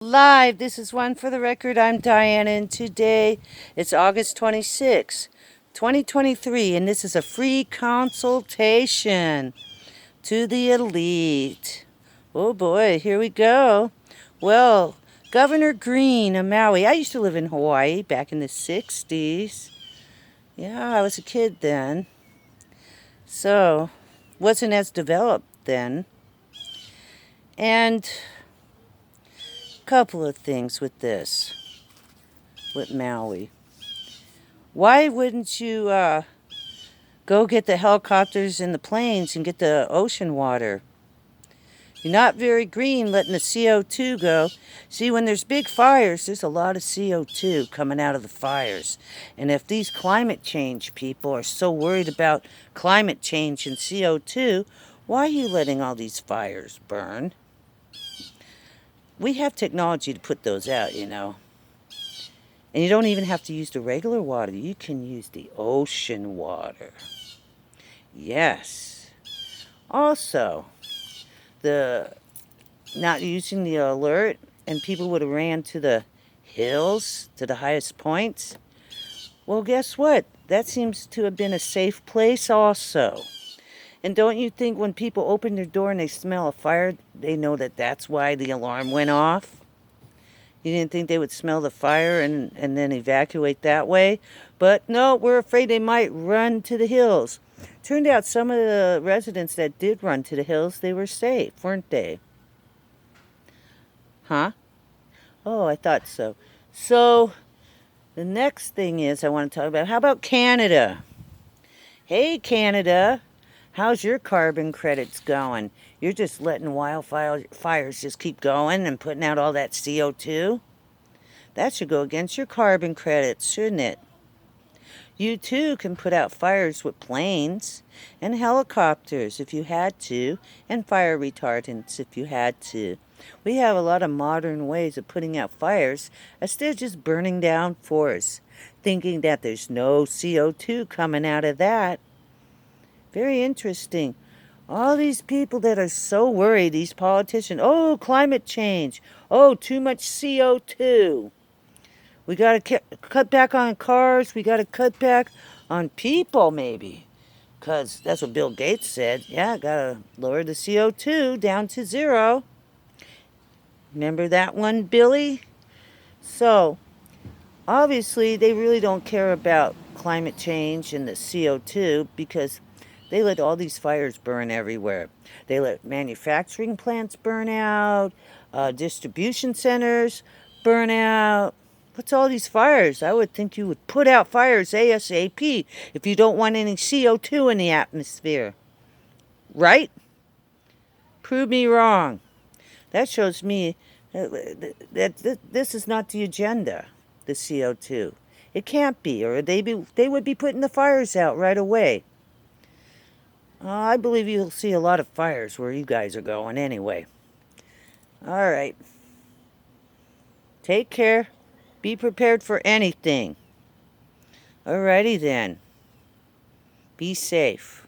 Live. This is One for the Record. I'm Diana, and today it's August 26, 2023, and this is a free consultation to the elite. Oh boy, here we go. Well, Governor Green of Maui. I used to live in Hawaii back in the 60s. Yeah, I was a kid then. So, wasn't as developed then. And couple of things with this, with Maui. Why wouldn't you go get the helicopters and the planes and get the ocean water? You're not very green letting the CO2 go. See, when there's big fires, there's a lot of CO2 coming out of the fires. And if these climate change people are so worried about climate change and CO2, why are you letting all these fires burn? We have technology to put those out, you know. And you don't even have to use the regular water. You can use the ocean water. Yes. Also, the not using the alert, and people would have ran to the hills, to the highest points. Well, guess what? That seems to have been a safe place also. And don't you think when people open their door and they smell a fire, they know that that's why the alarm went off? You didn't think they would smell the fire and then evacuate that way? But no, we're afraid they might run to the hills. Turned out some of the residents that did run to the hills, they were safe, weren't they? Huh? Oh, I thought so. So, the next thing is I want to talk about, how about Canada? Hey, Canada. How's your carbon credits going? You're just letting wildfires just keep going and putting out all that CO2? That should go against your carbon credits, shouldn't it? You too can put out fires with planes and helicopters if you had to, and fire retardants if you had to. We have a lot of modern ways of putting out fires instead of just burning down forests, thinking that there's no CO2 coming out of that. Very interesting. All these people that are so worried, these politicians, oh, climate change, oh, too much CO2. We got to cut back on cars, we got to cut back on people maybe. Because that's what Bill Gates said. Yeah, got to lower the CO2 down to zero. Remember that one, Billy? So, obviously, they really don't care about climate change and the CO2 because they let all these fires burn everywhere. They let manufacturing plants burn out, distribution centers burn out. What's all these fires? I would think you would put out fires ASAP if you don't want any CO2 in the atmosphere. Right? Prove me wrong. That shows me that this is not the agenda, the CO2. It can't be, or they would be putting the fires out right away. I believe you'll see a lot of fires where you guys are going anyway. All right. Take care. Be prepared for anything. Alrighty then. Be safe.